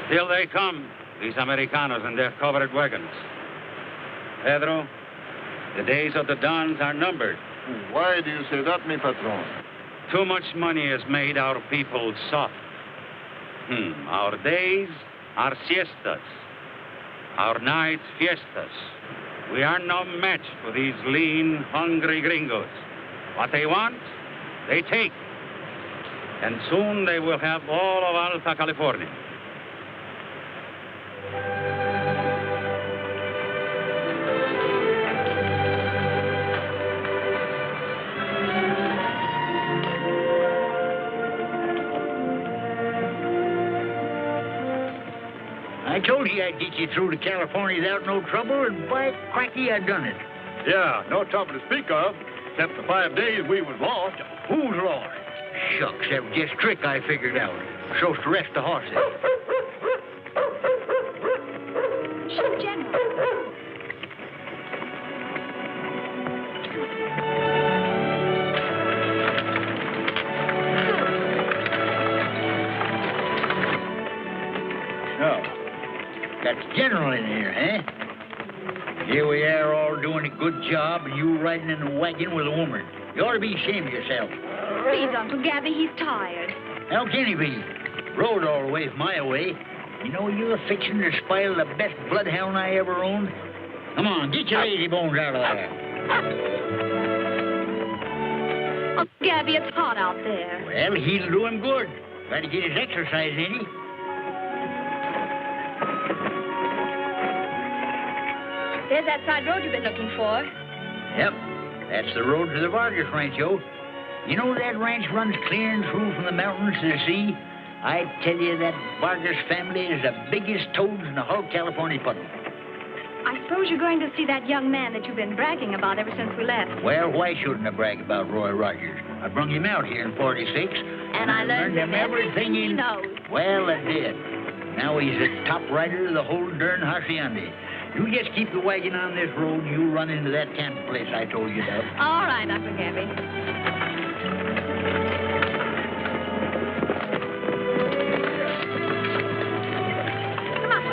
Still they come, these Americanos in their covered wagons. Pedro, the days of the Dons are numbered. Why do you say that, mi patron? Too much money has made our people soft. Our days are siestas. Our nights, fiestas. We are no match for these lean, hungry gringos. What they want, they take. And soon they will have all of Alta California. I told you I'd get you through to California without no trouble, and by cracky, I done it. Yeah, no trouble to speak of, except the 5 days we was lost. Who's lost? Shucks, that was just a trick I figured out. So's to rest the horses. Shoot, General. That's General in here, eh? Here we are all doing a good job, and you riding in a wagon with a woman. You ought to be ashamed of yourself. Please, Uncle Gabby, he's tired. How can he be? Rode all the way from Iowa. You know, you're fixing to spoil the best bloodhound I ever owned. Come on, get your lazy bones out of there. Uncle Gabby, it's hot out there. Well, he'll do him good. Got to get his exercise, ain't he? There's that side road you've been looking for. Yep, that's the road to the Vargas Rancho. You know that ranch runs clear and through from the mountains to the sea? I tell you, that Vargas family is the biggest toads in the whole California puddle. I suppose you're going to see that young man that you've been bragging about ever since we left. Well, why shouldn't I brag about Roy Rogers? I brung him out here in 46. And I learned him everything he knows. Well, I did. Now he's the top rider of the whole darn hacienda. You just keep the wagon on this road, and you'll run into that camp place I told you about. All right, Uncle Gabby. Come on.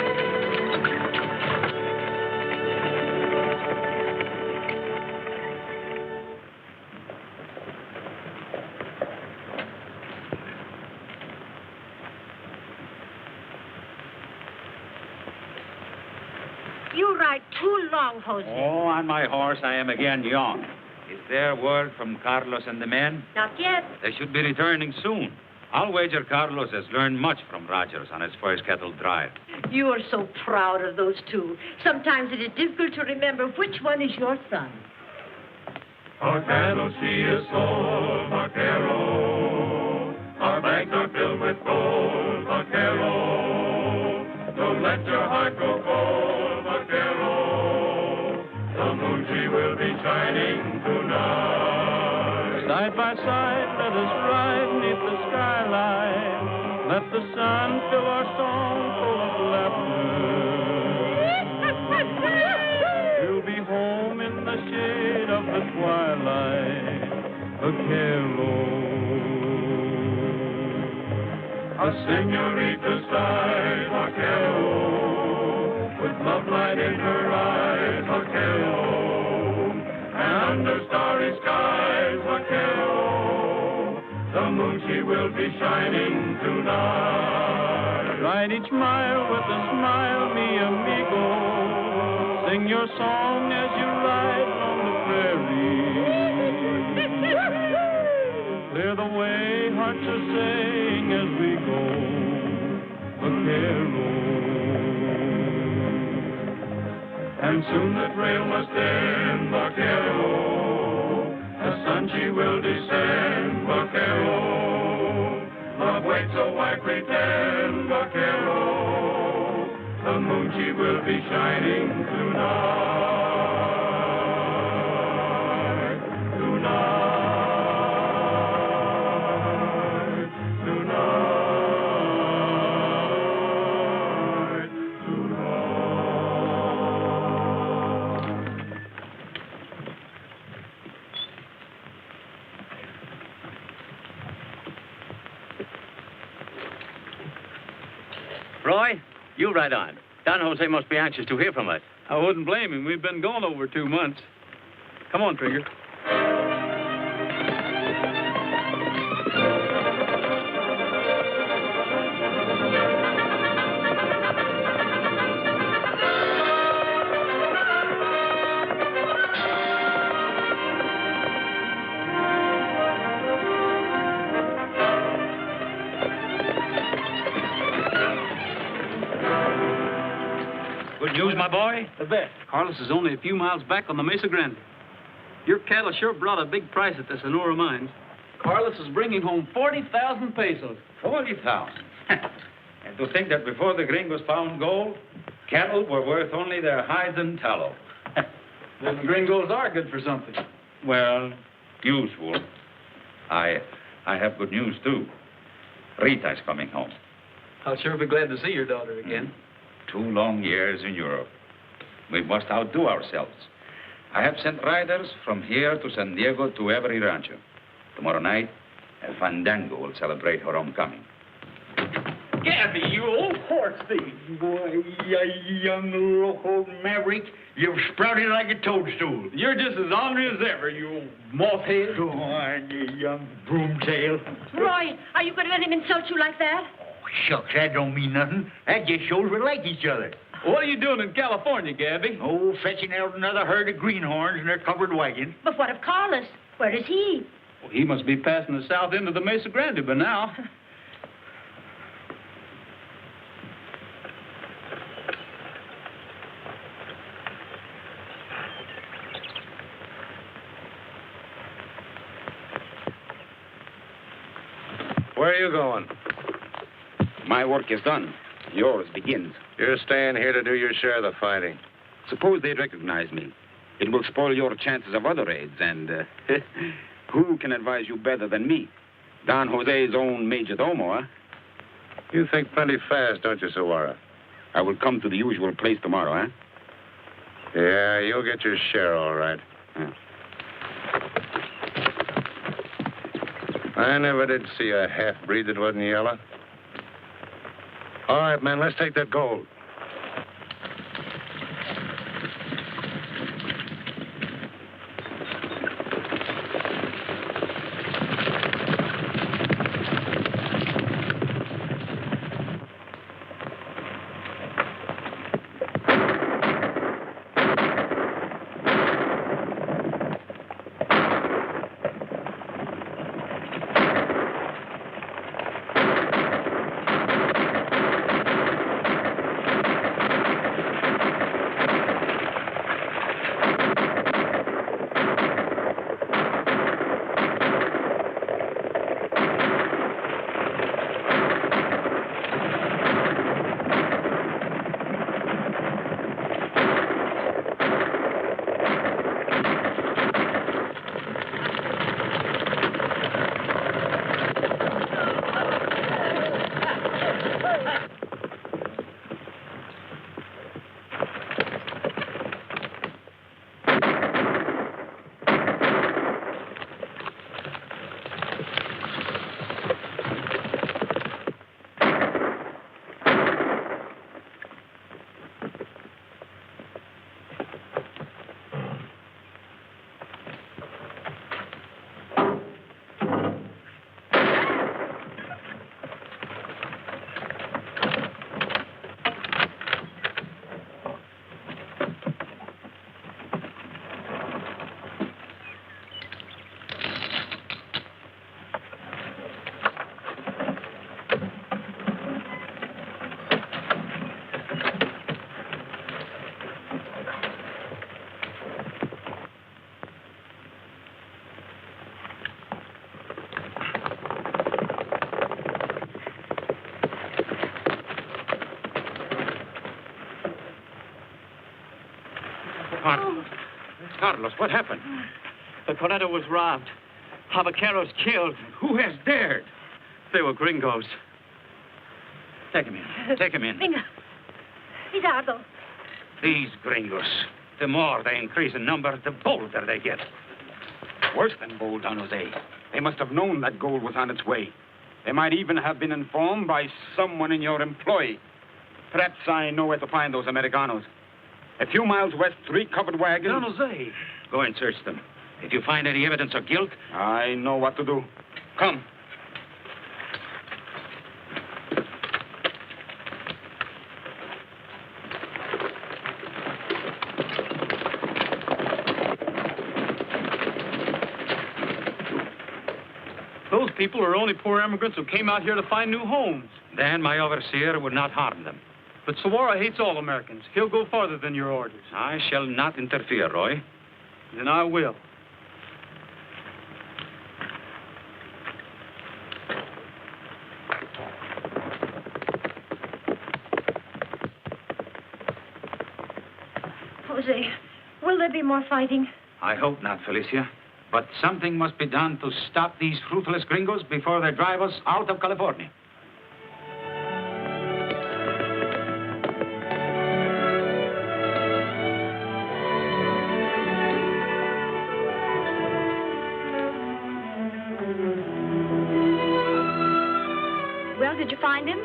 You ride too long, Jose. Oh, on my horse, I am again young. Is there word from Carlos and the men? Not yet. They should be returning soon. I'll wager Carlos has learned much from Rogers on his first cattle drive. You are so proud of those two. Sometimes it is difficult to remember which one is your son. Vaquero, she is sold, vaquero. Our bags are filled with gold, vaquero. Don't let your heart go cold, vaquero. The moon, she will be shining tonight. Side by side, let us ride neath the skyline. Let the sun fill our song full of laughter. We'll be home in the shade of the twilight. Vaquero. A señorita's side, vaquero, with love light in her eyes, vaquero, and under starry skies, vaquero, the moon she will be shining tonight. Ride each mile with a smile, mi amigo. Sing your song as you ride on the prairie. Clear the way, hearts are saying as we go, vaquero. And soon the trail must end, vaquero. The sun she will descend, vaquero. Love waits, so why pretend, vaquero? The moon she will be shining tonight, tonight. Roy, you ride on. Don Jose must be anxious to hear from us. I wouldn't blame him. We've been gone over 2 months. Come on, Trigger. Good news, my boy? The best. Carlos is only a few miles back on the Mesa Grande. Your cattle sure brought a big price at the Sonora mines. Carlos is bringing home 40,000 pesos. 40,000. And to think that before the gringos found gold, cattle were worth only their hides and tallow. Then the gringos are good for something. Well, usual. I have good news, too. Rita's coming home. I'll sure be glad to see your daughter again. 2 long years in Europe. We must outdo ourselves. I have sent riders from here to San Diego to every rancho. Tomorrow night, a fandango will celebrate her homecoming. Gabby, you old horse thief. Boy, you young local maverick. You've sprouted like a toadstool. You're just as ornery as ever, you old moth-head. Go on, you young broomtail. Roy, are you going to let him insult you like that? Oh, shucks, that don't mean nothing. That just shows we like each other. What are you doing in California, Gabby? Oh, fetching out another herd of greenhorns in their covered wagon. But what of Carlos? Where is he? Well, he must be passing the south end of the Mesa Grande by now. Where are you going? My work is done. Yours begins. You're staying here to do your share of the fighting. Suppose they recognize me. It will spoil your chances of other raids, and who can advise you better than me? Don Jose's own major domo, huh? You think plenty fast, don't you, Sawara? I will come to the usual place tomorrow, huh? Yeah, you'll get your share, all right. I never did see a half-breed that wasn't yellow. All right, man, let's take that gold. Carlos, what happened? The Corretto was robbed. Javaqueros killed. Who has dared? They were gringos. Take him in. Take him in. Venga. Cuidado. These gringos, the more they increase in number, the bolder they get. Worse than bold, Don Jose. They must have known that gold was on its way. They might even have been informed by someone in your employ. Perhaps I know where to find those Americanos. A few miles west, 3 covered wagons. Don Jose. Go and search them. If you find any evidence of guilt, I know what to do. come. Those people are only poor immigrants who came out here to find new homes. Then my overseer would not harm them. But Sawara hates all Americans. He'll go farther than your orders. I shall not interfere, Roy. Then I will. Jose, will there be more fighting? I hope not, Felicia. But something must be done to stop these ruthless gringos before they drive us out of California. Well, did you find him?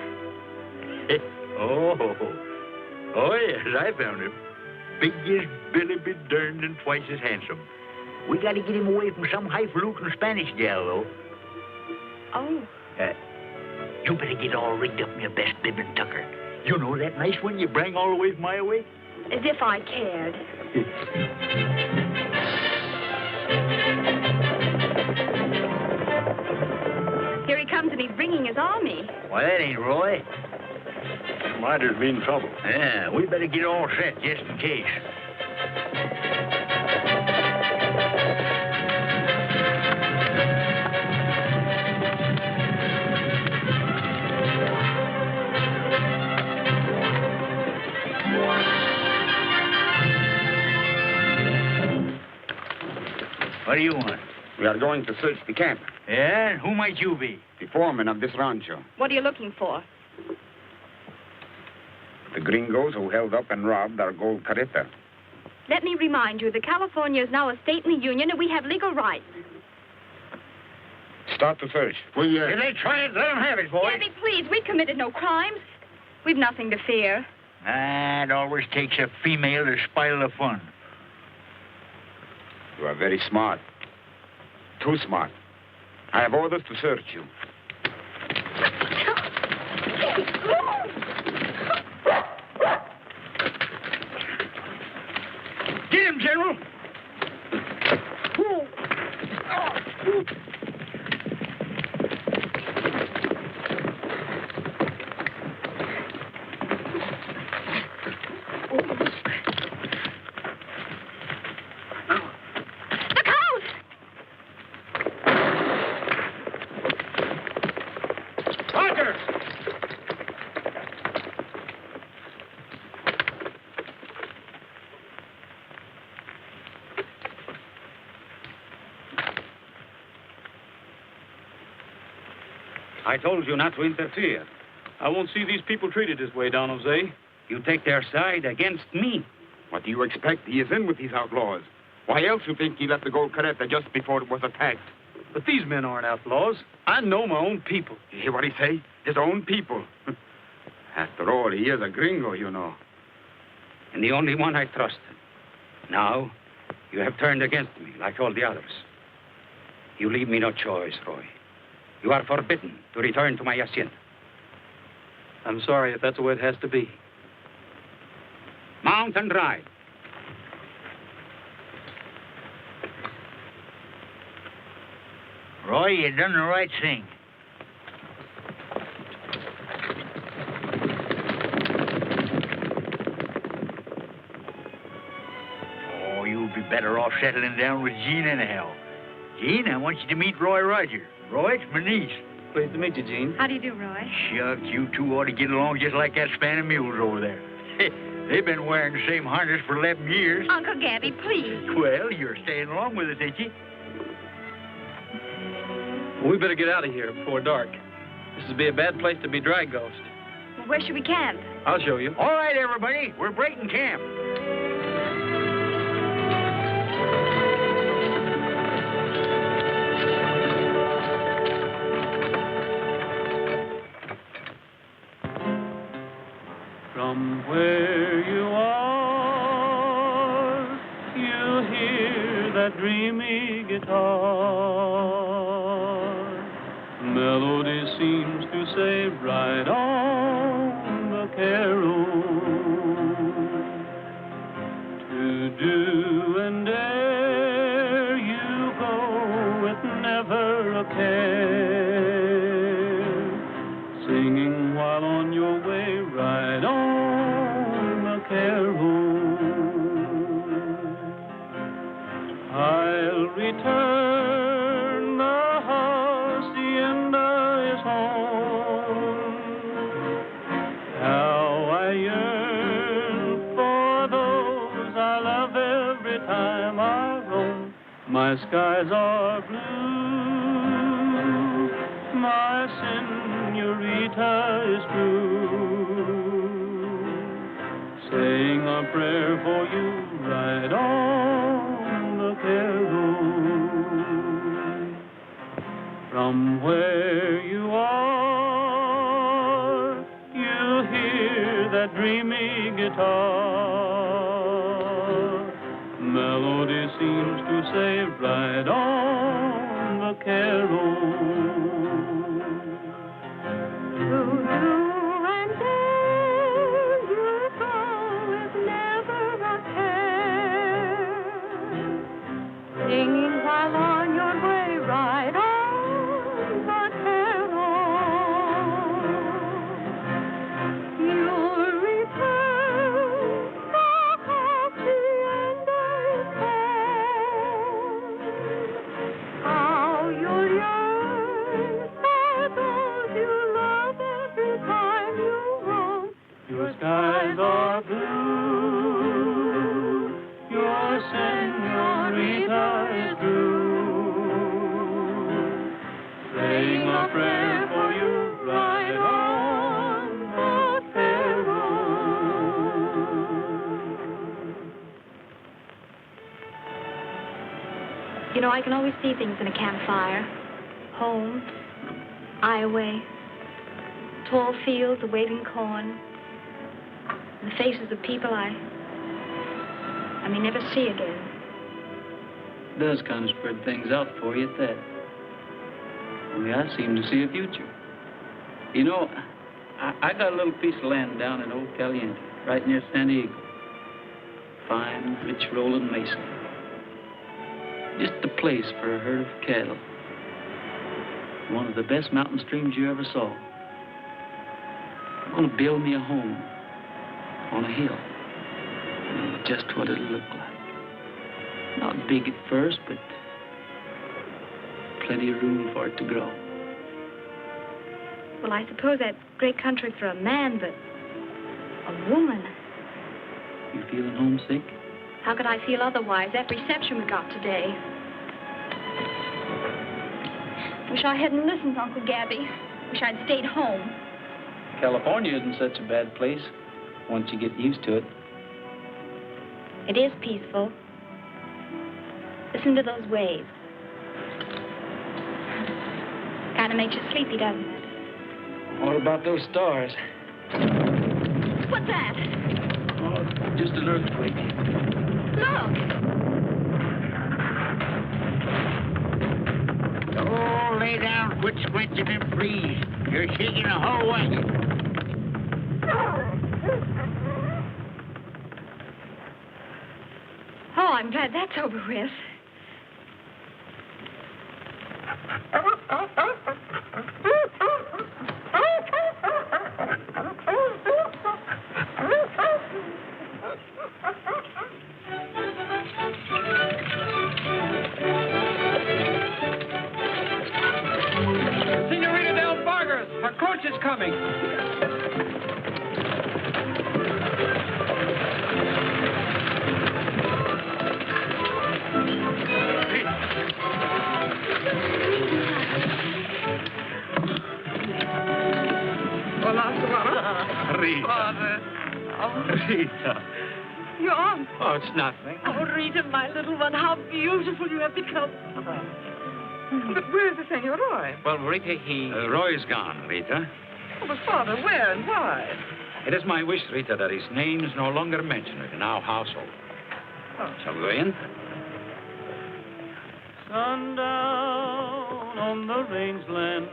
Oh, yes, I found him. Big as Billy be derned and twice as handsome. We got to get him away from some highfalutin Spanish gal, though. Oh. You better get all rigged up in your best bib and tucker. You know that nice one you bring all the way from Iowa? As if I cared. Here he comes, and he's bringing his army. Why, that ain't Roy. Might have been trouble. Yeah, we better get all set just in case. What do you want? We are going to search the camp. Yeah? Who might you be? The foreman of this rancho. What are you looking for? The gringos who held up and robbed our gold carreta. Let me remind you that California is now a state in the Union, and we have legal rights. Start the search. If they try it, let them have it, boy. Gabby, please, we committed no crimes. We've nothing to fear. It always takes a female to spoil the fun. You are very smart. Too smart. I have orders to search you. Get him, General! I told you not to interfere. I won't see these people treated this way, Don Jose. You take their side against me. What do you expect? He is in with these outlaws. Why else you think he left the gold carreta just before it was attacked? But these men aren't outlaws. I know my own people. You hear what he say? His own people. After all, he is a gringo, you know. And the only one I trusted. Now, you have turned against me, like all the others. You leave me no choice, Roy. You are forbidden to return to my hacienda. I'm sorry if that's the way it has to be. Mount and ride. Roy, you done the right thing. Oh, you'd be better off settling down with Jean anyhow. Jean, I want you to meet Roy Roger. Roy, it's my niece. Pleased to meet you, Jean. How do you do, Roy? Shucks, you two ought to get along just like that span of mules over there. They've been wearing the same harness for 11 years. Uncle Gabby, please. Well, you're staying along with us, ain't you? Well, we better get out of here before dark. This would be a bad place to be drag ghost. Well, where should we camp? I'll show you. All right, everybody, we're breaking camp. From where you are, you hear that dreamy guitar. Melody seems to say, ride on, vaquero. To do and dare you go with never a care. Singing while on your way, ride on, vaquero. I'll return, the hacienda is home. How I yearn for those I love every time I roam. My skies are blue, my senorita is true, saying a prayer for you, ride on, vaquero. From where you are, you hear that dreamy guitar. Melody seems to say, ride on, vaquero. To do and dare you go with never a care. Singing while on your way, ride on, vaquero. You'll return, the hacienda is home. How you'll yearn for those you love every time you roam. Your skies are blue, your senorita is true, saying a prayer for you, ride on, vaquero. You know, I can always see things in a campfire. Home, Iowa, tall fields of waving corn, the faces of people I may never see again. It does kind of spread things out for you at that. Only I seem to see a future. You know, I got a little piece of land down in old Caliente, right near San Diego. Fine, rich rolling mesa. Just the place for a herd of cattle. One of the best mountain streams you ever saw. I'm going to build me a home on a hill. And just what it'll look like. Not big at first, but plenty of room for it to grow. Well, I suppose that's great country for a man, but a woman. You feeling homesick? How could I feel otherwise? That reception we got today. Wish I hadn't listened to Uncle Gabby. Wish I'd stayed home. California isn't such a bad place once you get used to it. It is peaceful. Listen to those waves. Kind of makes you sleepy, doesn't it? What about those stars? What's that? Oh, just an earthquake. Look! Oh, lay down, quit squinching and freeze. You're shaking the whole wagon. Oh, I'm glad that's over with. Senorita Del Vargas, her coach is coming. Rita. Rita. Your aunt. Oh, it's nothing. Oh, Rita, my little one, how beautiful you have become. But where's the Senor Roy? Well, Rita, Roy's gone, Rita. Oh, but Father, where and why? It is my wish, Rita, that his name is no longer mentioned in our household. Well, shall we go in? Sundown on the rangeland,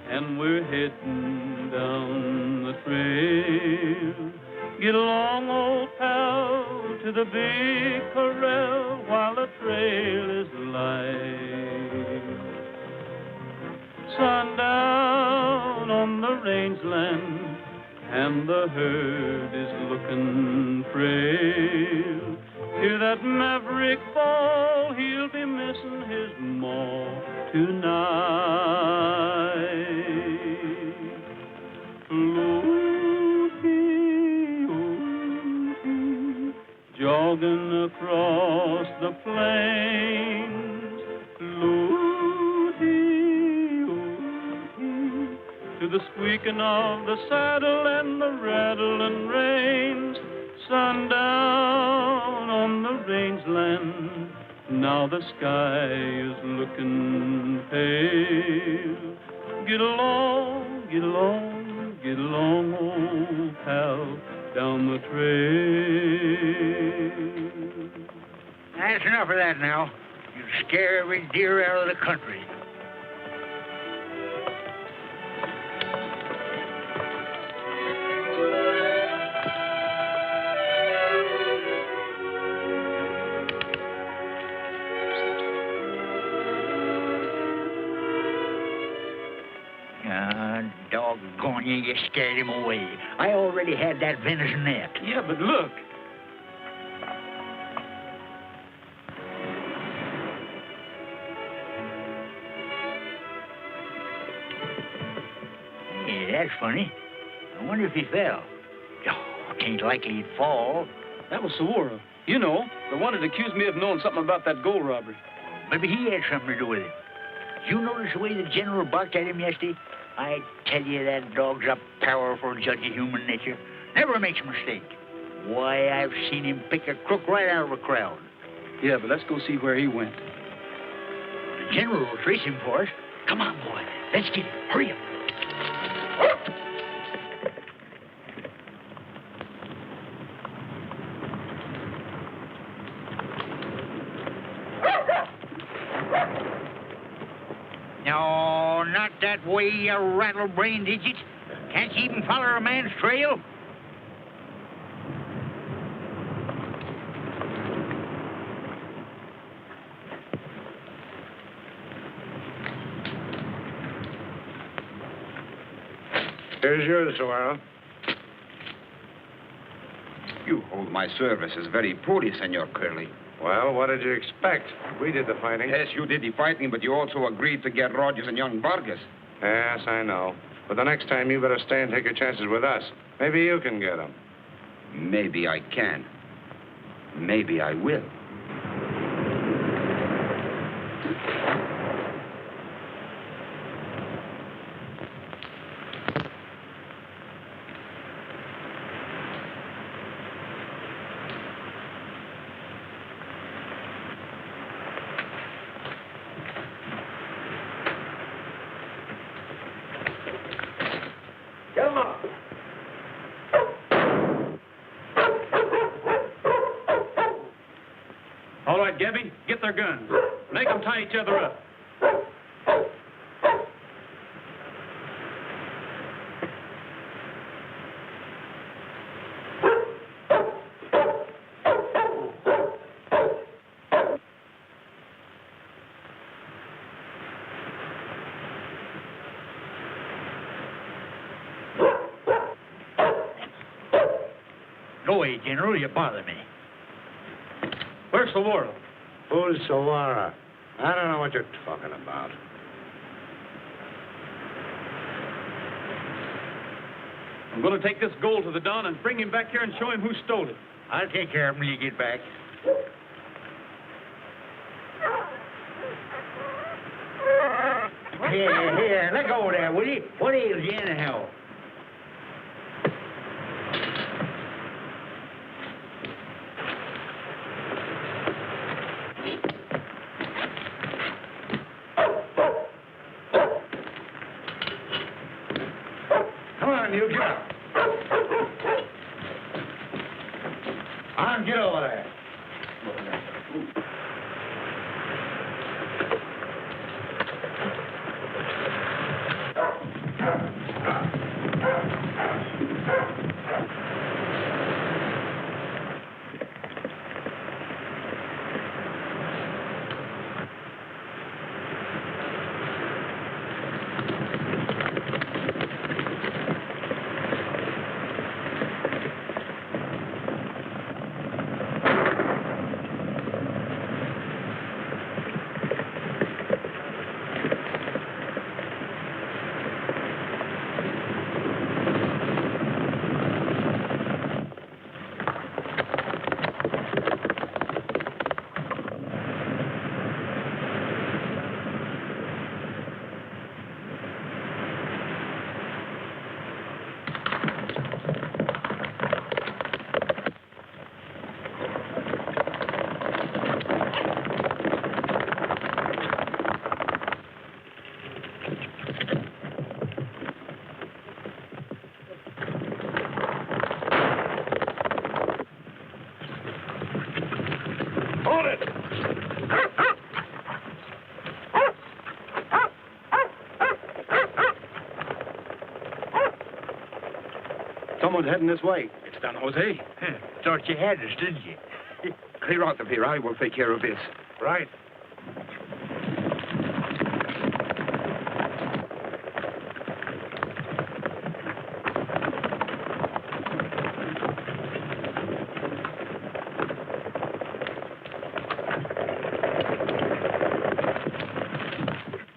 and we're heading down the trail. Get along, old pal, to the big corral while the trail is light. Sundown on the rangeland, and the herd is looking frail. Hear that maverick bawl, he'll be missing his maw tonight. Loo-hee, oh-hee, jogging across the plains. Loo-hee, oh-hee, to the squeaking of the saddle and the rattling reins. Sundown on the rangeland, now the sky is looking pale. Get along, get along, get along, old pal, down the trail. That's enough of that now. You scare every deer out of the country. Doggone you, you scared him away. I already had that venison net. Yeah, but look. Yeah, that's funny. I wonder if he fell. Oh, it ain't likely he'd fall. That was Sawara. You know, the one that accused me of knowing something about that gold robbery. Maybe he had something to do with it. Did you notice the way the general barked at him yesterday? I tell you, that dog's a powerful judge of human nature. Never makes a mistake. Why, I've seen him pick a crook right out of a crowd. Yeah, but let's go see where he went. The general will trace him for us. Come on, boy. Let's get him. Hurry up. No, not that way, you rattle-brained idiot. Can't you even follow a man's trail? Here's yours, Sawara. You hold my services very poorly, Senor Curley. Well, what did you expect? We did the fighting. Yes, you did the fighting, but you also agreed to get Rogers and young Vargas. Yes, I know. But the next time, you better stay and take your chances with us. Maybe you can get them. Maybe I can. Maybe I will. All right, Gabby, get their guns. Make them tie each other up. Go away, General. You bother me. Where's Sawara? Who's Sawara? I don't know what you're talking about. I'm going to take this gold to the Don and bring him back here and show him who stole it. I'll take care of him when you get back. Here, let go of that, will you? What ails you anyhow? Come on, you get up. On, get over there. Someone's heading this way. It's Don Jose. Thought you had us, didn't you? Clear out of here. I will take care of this. Right.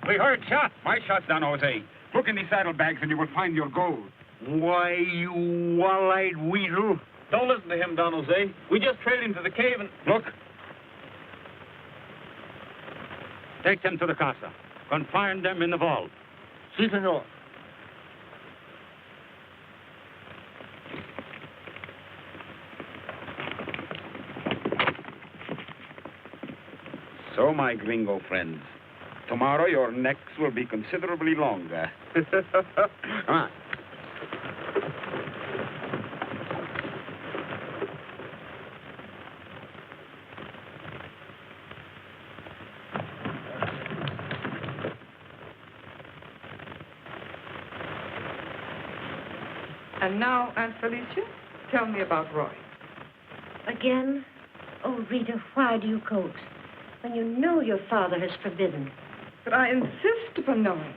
We heard shots. My shots, Don Jose. Look in these saddlebags and you will find your gold. Why, you wall-eyed weasel. Don't listen to him, Don Jose. We just trailed him to the cave and... Look. Take them to the casa. Confine them in the vault. Si, senor. So, my gringo friends, tomorrow your necks will be considerably longer. Come on. And now, Aunt Felicia, tell me about Roy. Again? Oh, Rita, why do you coax? When you know your father has forbidden. But I insist upon knowing.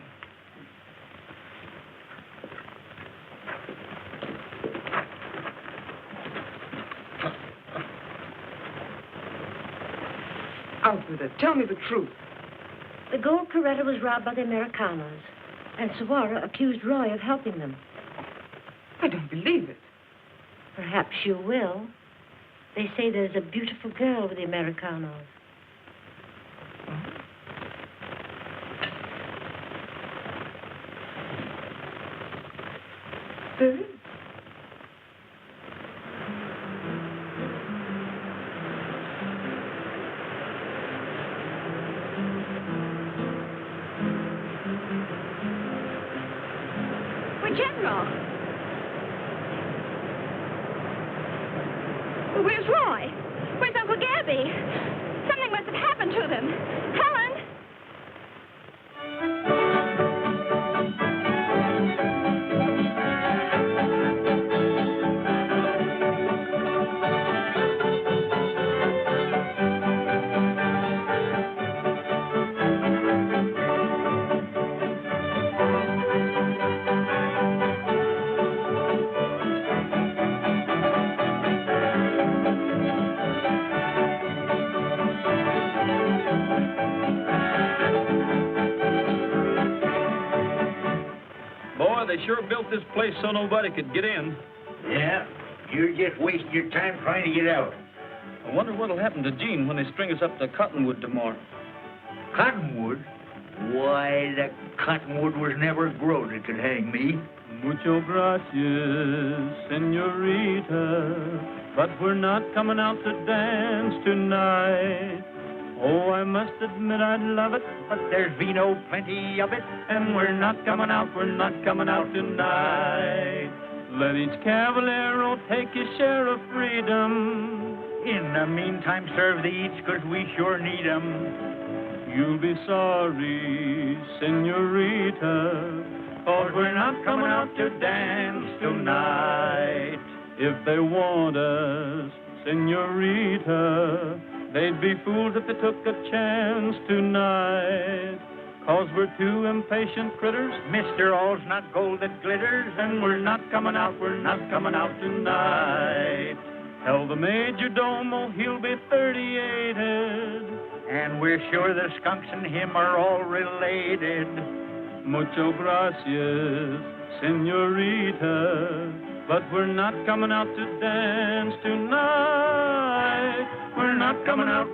Out with it. Tell me the truth. The gold carreta was robbed by the Americanos, and Sawara accused Roy of helping them. I don't believe it. Perhaps you will. They say there's a beautiful girl with the Americanos. There is. General. Where's Roy? Where's Uncle Gabby? Something must have happened to them. Helen! They sure built this place so nobody could get in. Yeah, you're just wasting your time trying to get out. I wonder what'll happen to Gene when they string us up to Cottonwood tomorrow. Cottonwood? Why, the cottonwood was never grown that could hang me. Mucho gracias, senorita, but we're not coming out to dance tonight. Oh, I must admit I'd love it, but there's vino plenty of it, and we're not coming out tonight. Let each cavallero take his share of freedom. In the meantime, serve the eats, 'cause we sure need 'em. You'll be sorry, senorita, 'cause we're not coming out to dance tonight. If they want us, senorita, they'd be fools if they took a chance tonight. 'Cause we're two impatient critters, Mr. All's not gold that glitters, and we're not coming out tonight. Tell the major domo he'll be 38ed. and we're sure the skunks and him are all related. Mucho gracias, senorita, but we're not coming out to dance tonight. We're not coming out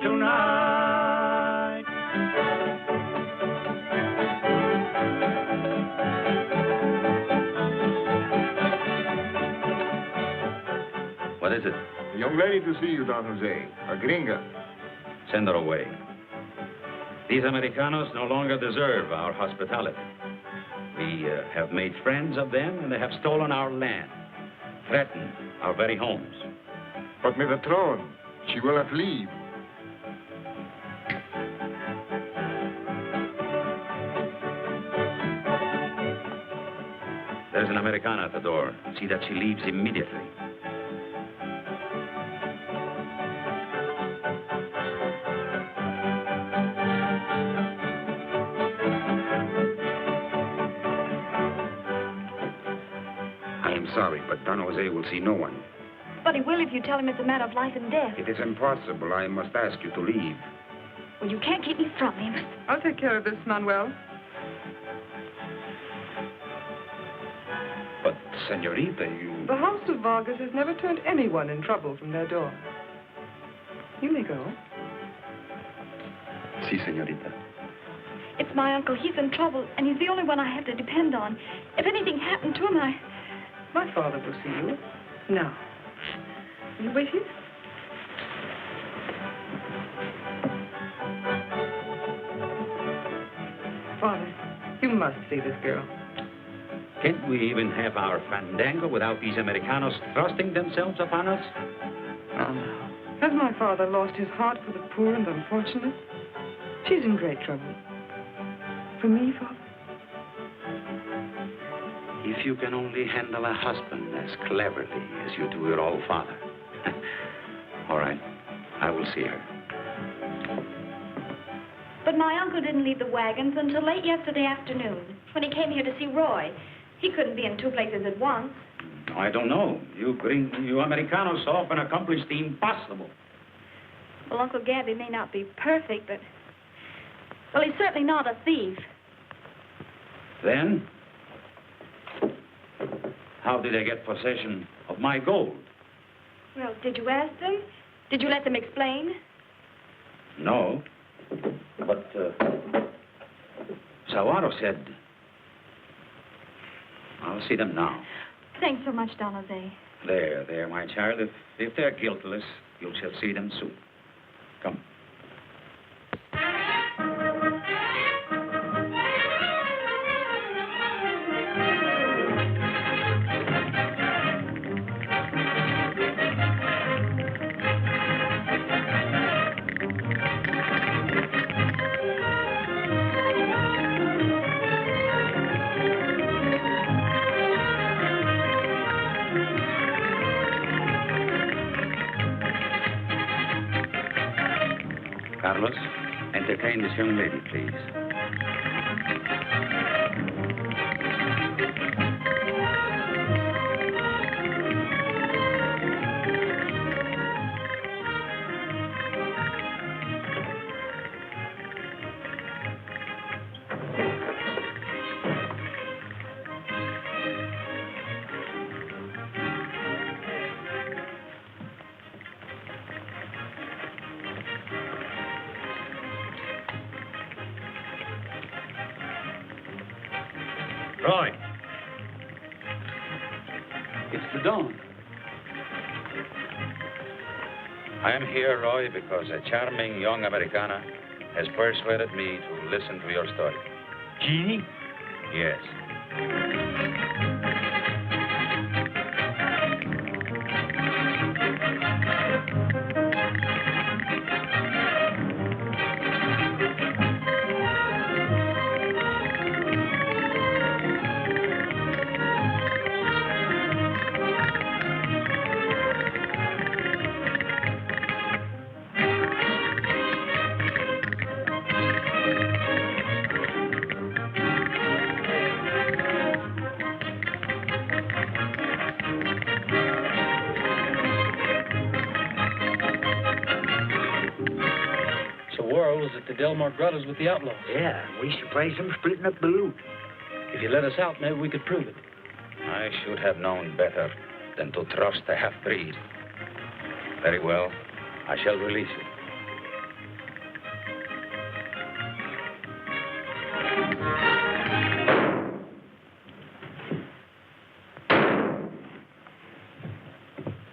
tonight. What is it? A young lady to see you, Don Jose. A gringa. Send her away. These Americanos no longer deserve our hospitality. We have made friends of them, and they have stolen our land, threatened our very homes. But mi patron, she will not leave. There's an Americana at the door. See that she leaves immediately. Sorry, but Don Jose will see no one. But he will if you tell him it's a matter of life and death. It is impossible. I must ask you to leave. Well, you can't keep me from him. I'll take care of this, Manuel. But, senorita, you... The house of Vargas has never turned anyone in trouble from their door. You may go. Si, senorita. It's my uncle. He's in trouble, and he's the only one I have to depend on. If anything happened to him, My father will see you. Now. Will you wait here? Father, you must see this girl. Can't we even have our fandango without these Americanos thrusting themselves upon us? No. Has my father lost his heart for the poor and unfortunate? She's in great trouble. For me, Father? If you can only handle a husband as cleverly as you do your old father. All right, I will see her. But my uncle didn't leave the wagons until late yesterday afternoon, when he came here to see Roy. He couldn't be in two places at once. I don't know. You Americanos often accomplish the impossible. Well, Uncle Gabby may not be perfect, but... Well, he's certainly not a thief. Then? How did they get possession of my gold? Well, did you ask them? Did you let them explain? No. But, Saguaro said... I'll see them now. Thanks so much, Don Jose. There, my child. If they're guiltless, you shall see them soon. Come. Carlos, entertain this young lady, please. Roy. It's the Don. I am here, Roy, because a charming young Americana has persuaded me to listen to your story. Jeannie? Yes. at the Delmar Grottos with the outlaws. Yeah, we surprised them splitting up the loot. If you let us out, maybe we could prove it. I should have known better than to trust a half-breed. Very well. I shall release you.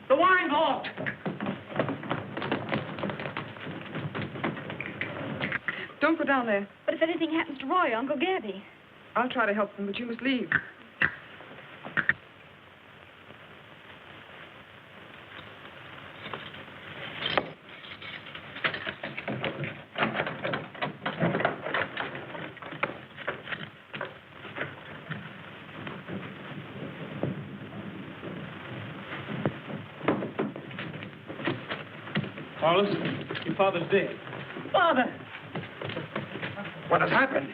The wine vault! Don't go down there. But if anything happens to Roy or Uncle Gabby? I'll try to help them, but you must leave. Carlos, your father's dead. Father! What has happened?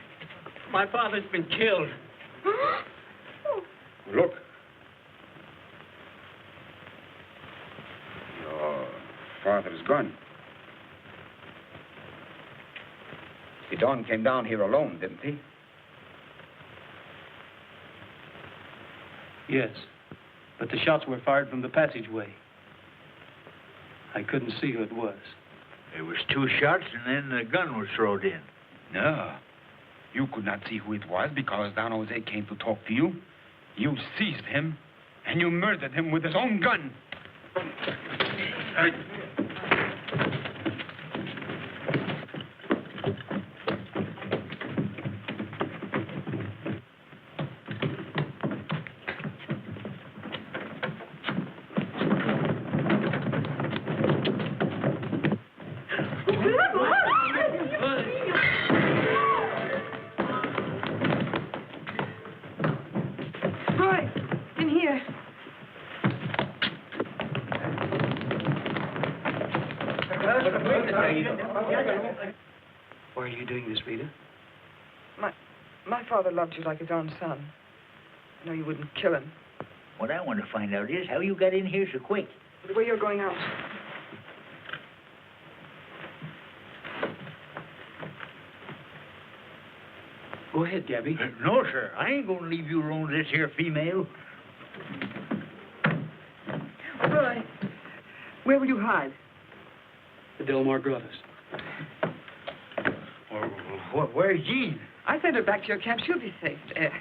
My father's been killed. Look. Your father's gone. The Don came down here alone, didn't he? Yes, but the shots were fired from the passageway. I couldn't see who it was. There was 2 shots, and then the gun was thrown in. No. You could not see who it was because Don Jose came to talk to you. You seized him, and you murdered him with his own gun. Roy, in here. Why are you doing this, Rita? My father loved you like his own son. I know you wouldn't kill him. What I want to find out is how you got in here so quick. The way you're going out. Go ahead, Gabby. No, sir. I ain't going to leave you alone with this here female. Roy, where will you hide? The Delmar Grottos. Where's Jean? I sent her back to your camp. She'll be safe there.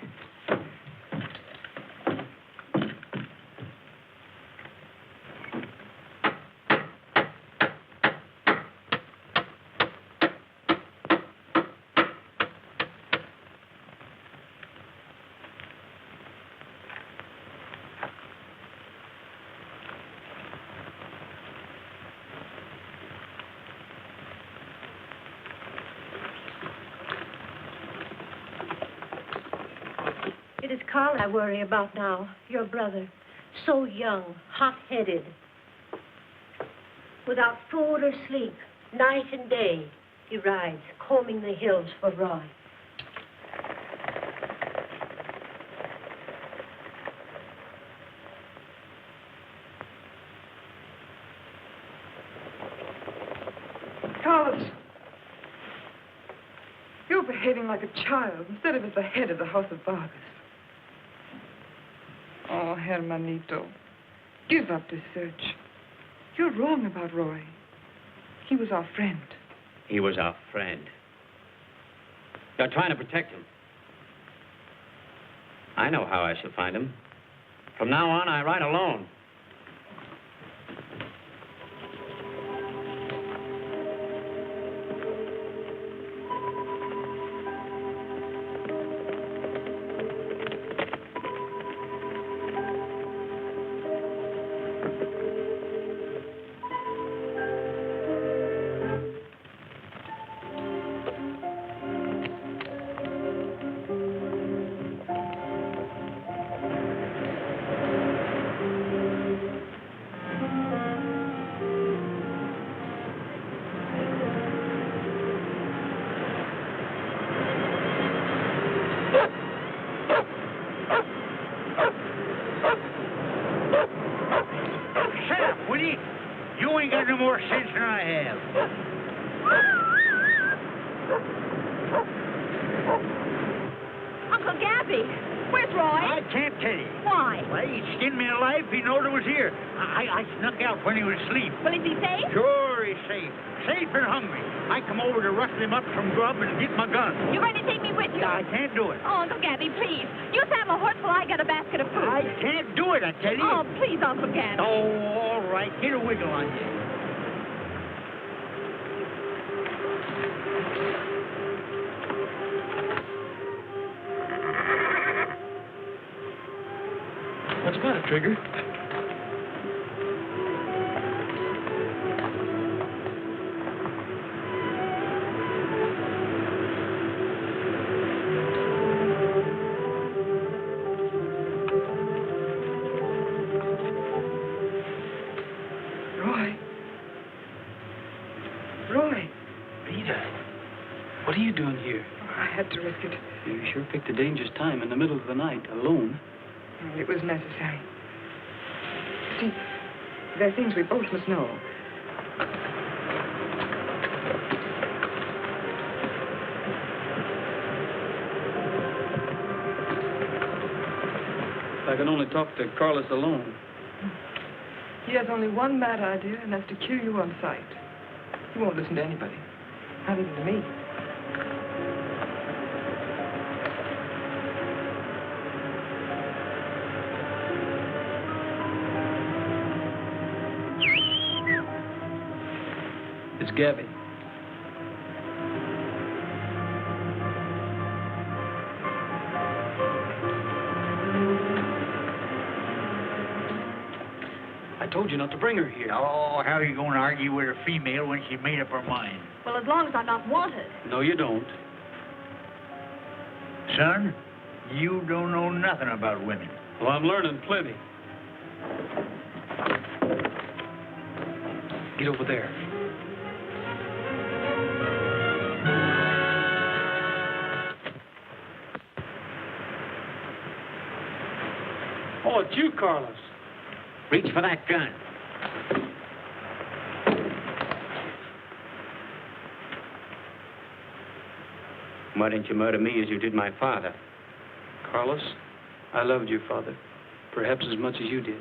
It is Carl I worry about now, your brother. So young, hot-headed. Without food or sleep, night and day, he rides, combing the hills for Roy. Carlos, you're behaving like a child instead of as the head of the House of Vargas. Oh, Hermanito, give up this search. You're wrong about Roy. He was our friend. He was our friend. You're trying to protect him. I know how I shall find him. From now on, I ride alone. Shut up, will you? You ain't got no more sense than I have. Uncle Gabby, where's Roy? I can't tell you. Why? Well, he skinned me alive if he knowed it was here. I snuck out when he was asleep. Will he be safe? Sure, he's safe. Safe and hungry. I come over to rustle him up some grub and get my gun. You're going to take me with you? I can't do it. Oh, Uncle Gabby, please. You have a horse while I got a basket of food. I can't do it, I tell you. Oh, please, Uncle Gabby. Oh, all right. Get a wiggle on you. What's the matter, Trigger? Roy. Rita, what are you doing here? I had to risk it. You sure picked a dangerous time in the middle of the night, alone. It was necessary. See, there are things we both must know. If I can only talk to Carlos alone. He has only one mad idea, and that's to kill you on sight. He won't listen to anybody, not even to me. It's Gabby. I told you not to bring her here. Oh, how are you going to argue with a female when she made up her mind? Well, as long as I'm not wanted. No, you don't. Son, you don't know nothing about women. Well, I'm learning plenty. Get over there. Oh, it's you, Carlos. Reach for that gun. Why didn't you murder me as you did my father? Carlos, I loved your father, perhaps as much as you did.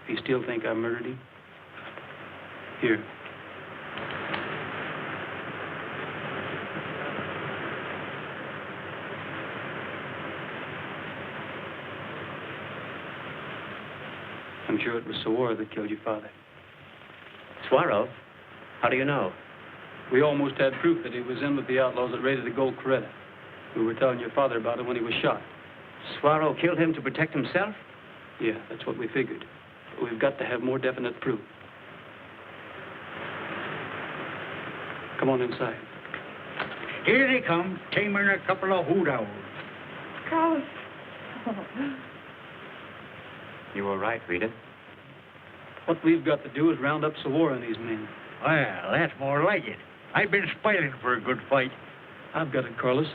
If you still think I murdered him, here. I'm sure it was Saguaro that killed your father. Saguaro? How do you know? We almost had proof that he was in with the outlaws that raided the gold Coretta. We were telling your father about it when he was shot. Saguaro killed him to protect himself? Yeah, that's what we figured. But we've got to have more definite proof. Come on inside. Here they come, taming a couple of hoot owls. Carlos. You were right, Rita. What we've got to do is round up Saguaro and these men. Well, that's more like it. I've been spoiling for a good fight. I've got it, Carlos.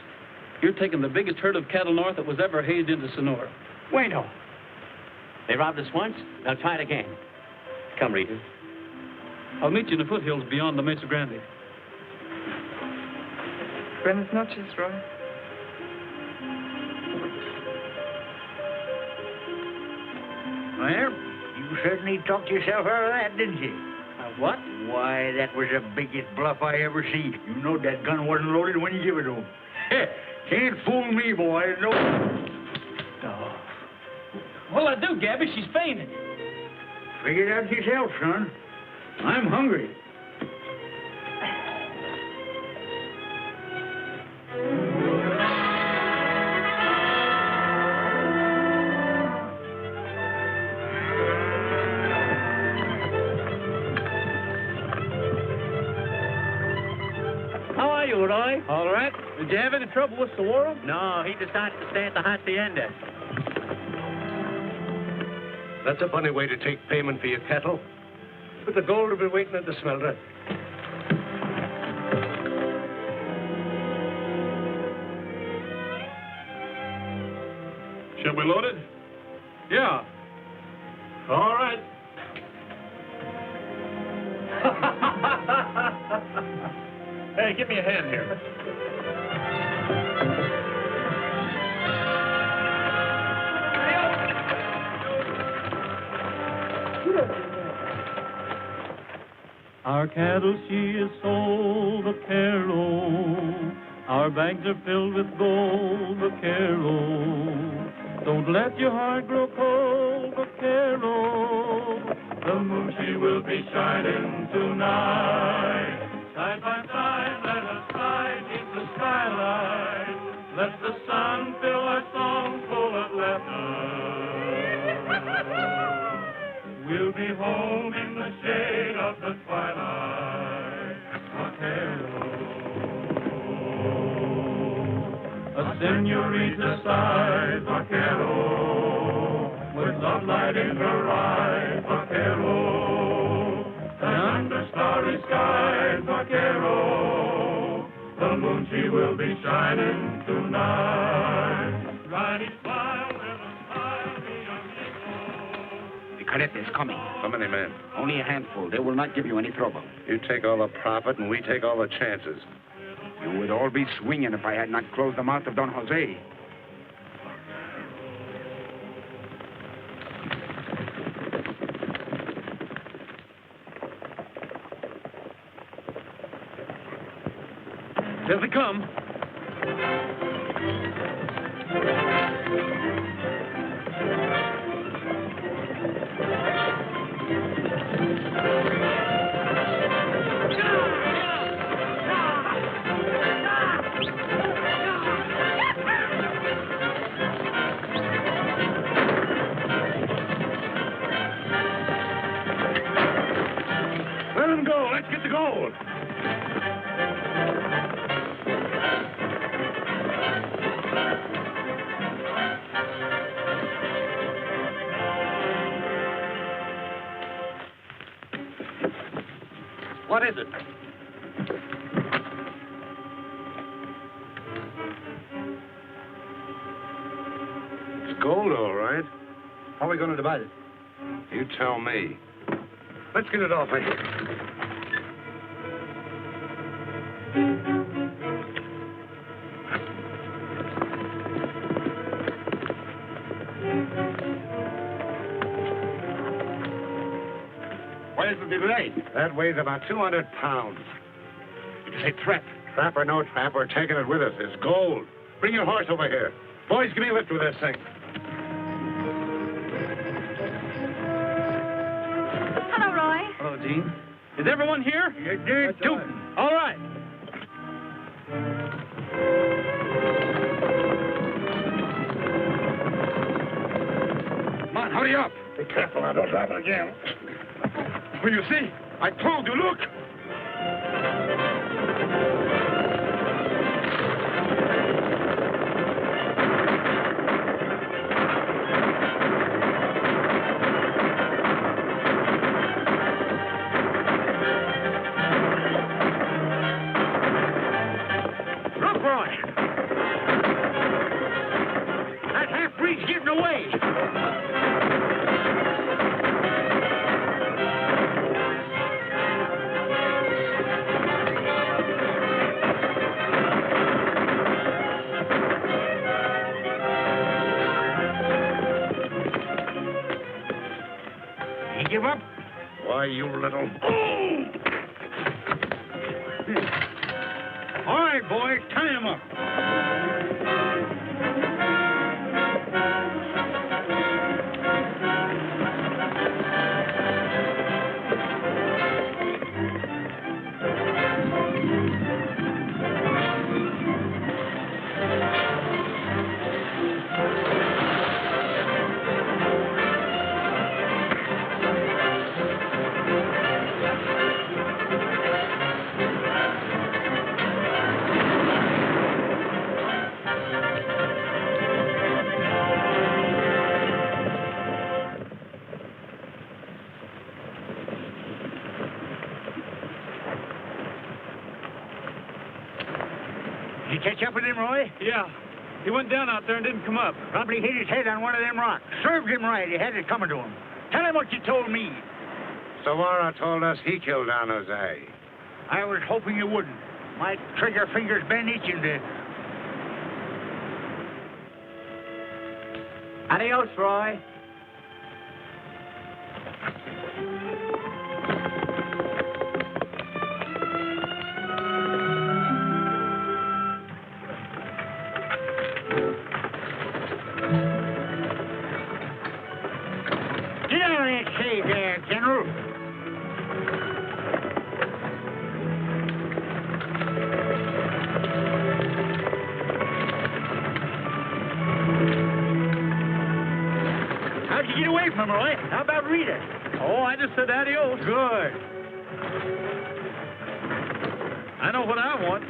You're taking the biggest herd of cattle north that was ever hazed into Sonora. Bueno. They robbed us once, they'll try it again. Come, Rita. I'll meet you in the foothills beyond the Mesa Grande. Buenas noches, Roy. Well, you certainly talked yourself out of that, didn't you? What? Why, that was the biggest bluff I ever see. You know that gun wasn't loaded when you give it to him. Can't fool me, boy. No. Oh. What'll I do, Gabby? She's fainted. Figure it out yourself, son. I'm hungry. How are you, Roy? All right. Did you have any trouble with Saguaro? No, he decided to stay at the Hacienda. That's a funny way to take payment for your cattle. But the gold will be waiting at the smelter. Shall we load it? Yeah. All right. Hey, give me a hand here. Our cattle she is sold, vaquero. Our bags are filled with gold, vaquero. Don't let your heart grow cold, vaquero. The moon she will be shining tonight. Side by side, let us ride neath the skylight. Let the sun fill our song full of laughter. We'll be home in the shade of the twilight. Vaquero. A senorita sighs, vaquero, with love light in her eyes, vaquero. And under starry skies, vaquero, the moon she will be shining tonight. Riding wild in a smile beyond The Caliente is coming. How many men? Only a handful. They will not give you any trouble. You take all the profit, and we take all the chances. You would all be swinging if I had not closed the mouth of Don Jose. There they come. Let them go. Let's get the gold. What is it? It's gold, all right. How are we going to divide it? You tell me. Let's get it off of here. What is the delay? That weighs about 200 pounds. It is a trap. Trap or no trap, we're taking it with us. It's gold. Bring your horse over here. Boys, give me a lift with this thing. Hello, Roy. Hello, Jean. Is everyone here? You did too. All right. Come on, hurry up. Be careful now, don't drop it again. Well, you see, I told you, look. Look, Roy. That half-breed's getting away. He give up? Why, you little... All right, boys, tie him up. Did you catch up with him, Roy? Yeah. He went down out there and didn't come up. Probably hit his head on one of them rocks. Served him right. He had it coming to him. Tell him what you told me. Savara told us he killed Don Jose. I was hoping you wouldn't. My trigger finger's been itching to... Adios, Roy. Get out of that shade there, General. How'd you get away from him, Roy? How about Rita? Oh, I just said adios. Good. I know what I want.